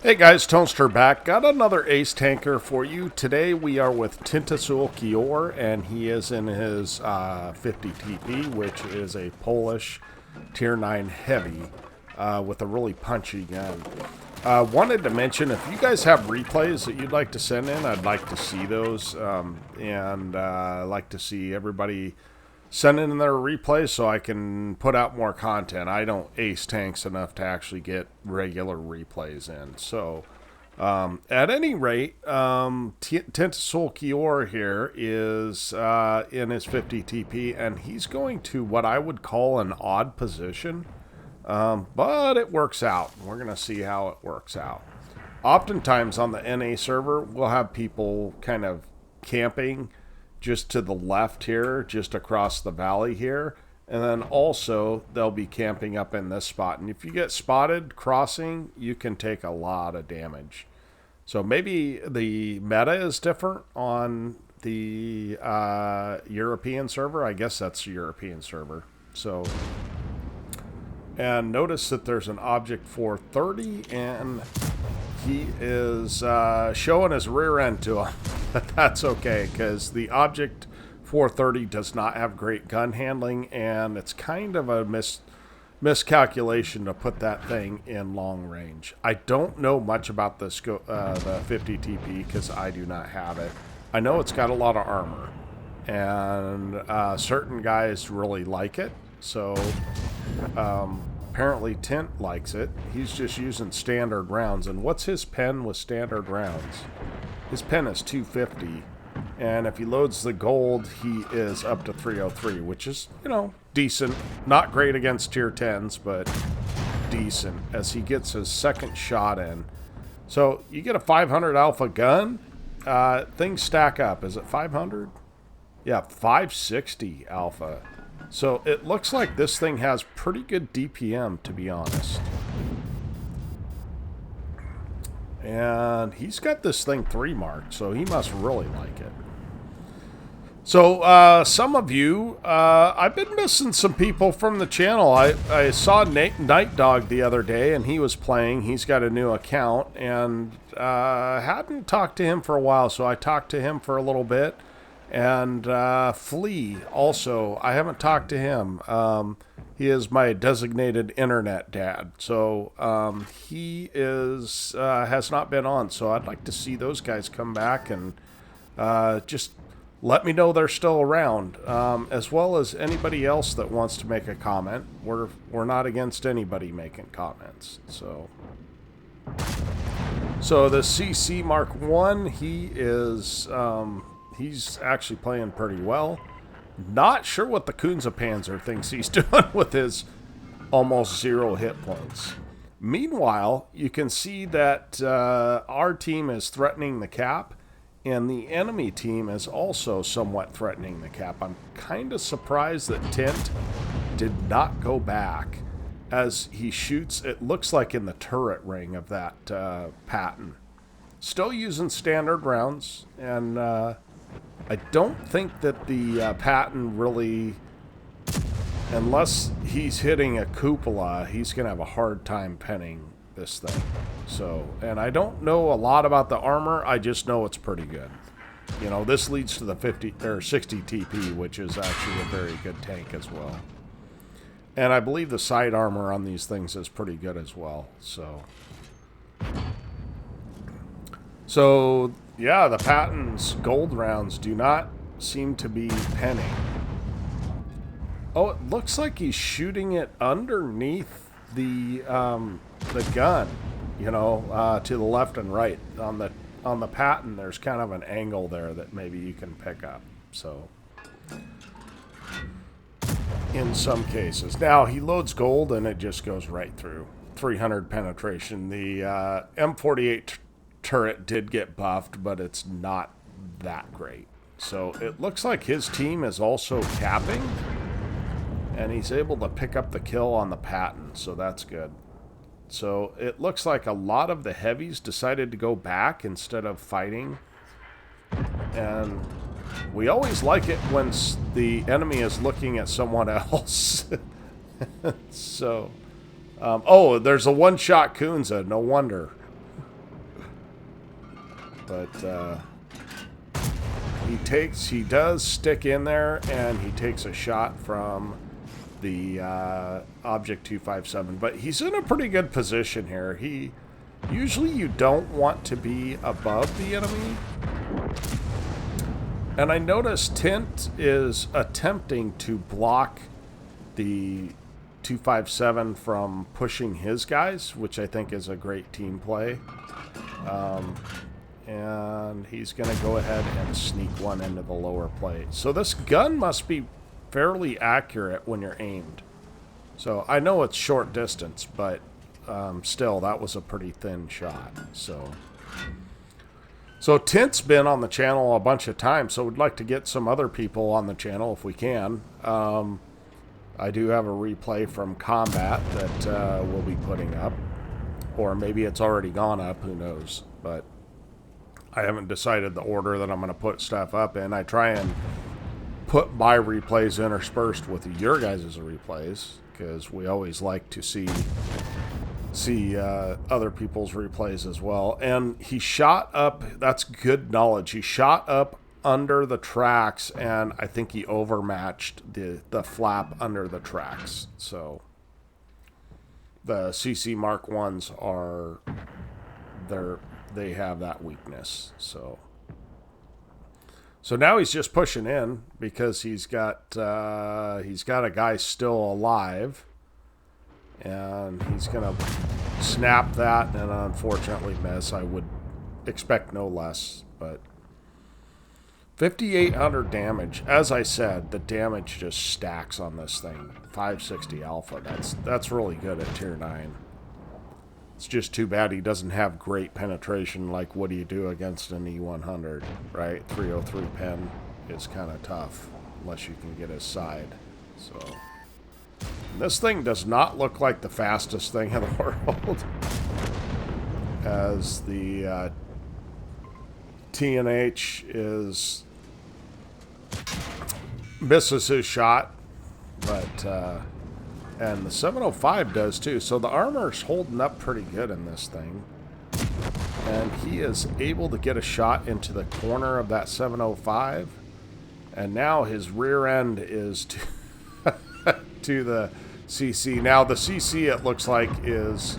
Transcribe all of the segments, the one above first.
Hey guys, Toaster back. Got another ace tanker for you. Today we are with Tintasul Chior, and he is in his 50 TP, which is a Polish tier 9 heavy with a really punchy gun. Wanted to mention, if you guys have replays that you'd like to send in, I'd like to see those, and I'd like to see everybody send in their replays so I can put out more content. I don't ace tanks enough to actually get regular replays in. So, at any rate, Tintasul Chior here is in his 50 TP, and he's going to what I would call an odd position, but it works out. We're going to see how it works out. Oftentimes on the NA server, we'll have people kind of camping just to the left here, just across the valley here. And then also they'll be camping up in this spot. And if you get spotted crossing, you can take a lot of damage. So maybe the meta is different on the European server. I guess that's the European server. So, and notice that there's an object 430 and he is showing his rear end to him. But that's okay, because the object 430 does not have great gun handling, and it's kind of a miscalculation to put that thing in long range. I don't know much about this the 50 TP because I do not have it. I know it's got a lot of armor, and certain guys really like it. So apparently Tint likes it. He's just using standard rounds. And what's his pen with standard rounds? His pen is 250, and if he loads the gold, he is up to 303, which is, you know, decent. Not great against tier 10s, but decent as he gets his second shot in. So you get a 500 alpha gun, things stack up. Is it 500? Yeah, 560 alpha. So it looks like this thing has pretty good DPM, to be honest. And he's got this thing 3 marked, so he must really like it. So, some of you, I've been missing some people from the channel. I saw Night Dog the other day, and he was playing. He's got a new account, and hadn't talked to him for a while, so I talked to him for a little bit. And Flea, also, I haven't talked to him. He is my designated internet dad, so he is has not been on. So I'd like to see those guys come back and just let me know they're still around, as well as anybody else that wants to make a comment. We're not against anybody making comments. So the CC Mark 1, he is he's actually playing pretty well. Not sure what the Kunze-Panzer thinks he's doing with his almost 0 hit points. Meanwhile, you can see that our team is threatening the cap, and the enemy team is also somewhat threatening the cap. I'm kind of surprised that Tint did not go back as he shoots, it looks like in the turret ring of that Patton. Still using standard rounds, and I don't think that the Patton really, unless he's hitting a cupola, he's going to have a hard time penning this thing. So, and I don't know a lot about the armor. I just know it's pretty good. You know, this leads to the 50 or 60 TP, which is actually a very good tank as well. And I believe the side armor on these things is pretty good as well. So yeah, the Patton's gold rounds do not seem to be penning. Oh, it looks like he's shooting it underneath the gun, you know, to the left and right. On the Patton, there's kind of an angle there that maybe you can pick up. So, in some cases. Now, he loads gold and it just goes right through. 300 penetration. The M48 turret did get buffed, but it's not that great. So it looks like his team is also capping, and he's able to pick up the kill on the Patton, so that's good. So it looks like a lot of the heavies decided to go back instead of fighting, and we always like it when the enemy is looking at someone else. So oh, there's a one-shot Kunze, no wonder. but he does stick in there, and he takes a shot from the Object 257, but he's in a pretty good position here. Usually you don't want to be above the enemy, and I noticed Tint is attempting to block the 257 from pushing his guys, which I think is a great team play. And he's going to go ahead and sneak one into the lower plate. So this gun must be fairly accurate when you're aimed. So I know it's short distance, but still, that was a pretty thin shot. So Tint's been on the channel a bunch of times, so we'd like to get some other people on the channel if we can. I do have a replay from combat that we'll be putting up. Or maybe it's already gone up, who knows. But I haven't decided the order that I'm going to put stuff up in. I try and put my replays interspersed with your guys' replays, because we always like to see other people's replays as well. And he shot up, that's good knowledge, he shot up under the tracks, and I think he overmatched the flap under the tracks. So the CC Mark 1s are they have that weakness. So now he's just pushing in because he's got a guy still alive, and he's gonna snap that and unfortunately miss. I would expect no less, but 5,800 damage. As I said, the damage just stacks on this thing. 560 alpha. That's really good at tier 9. It's just too bad he doesn't have great penetration. Like, what do you do against an E100, right? 303 pen is kind of tough unless you can get his side. So this thing does not look like the fastest thing in the world. As the TNH misses his shot, but and the 705 does too. So the armor's holding up pretty good in this thing, and he is able to get a shot into the corner of that 705, and now his rear end is to the CC. Now the CC, it looks like, does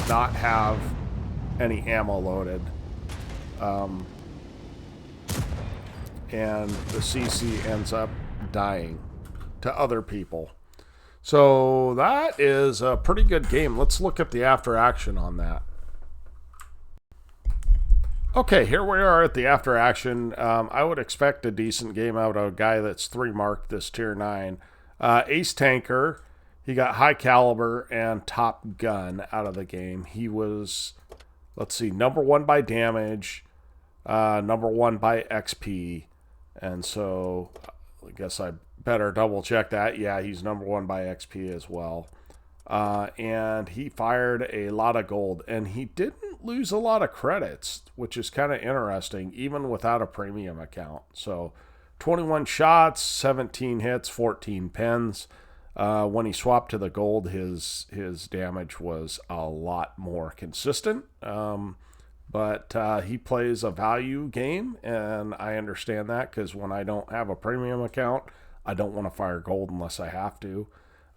not have any ammo loaded, and the CC ends up dying to other people. So that is a pretty good game. Let's look at the after action on that. Okay, here we are at the after action. I would expect a decent game out of a guy that's 3 marked this tier 9. Ace Tanker, he got high caliber and top gun out of the game. He was, let's see, number 1 by damage, number 1 by XP, and so I guess I better double check that. Yeah, he's number 1 by XP as well. And he fired a lot of gold, and he didn't lose a lot of credits, which is kind of interesting, even without a premium account. So 21 shots, 17 hits, 14 pens. When he swapped to the gold, his damage was a lot more consistent. But he plays a value game, and I understand that, because when I don't have a premium account, I don't want to fire gold unless I have to.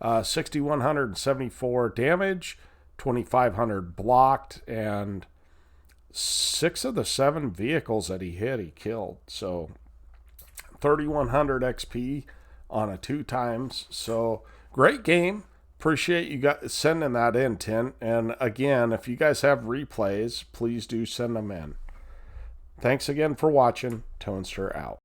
6,174 damage, 2,500 blocked, and 6 of the 7 vehicles that he hit, he killed. So 3,100 XP on a 2 times. So great game. Appreciate you guys sending that in, Tint. And again, if you guys have replays, please do send them in. Thanks again for watching. Tonester out.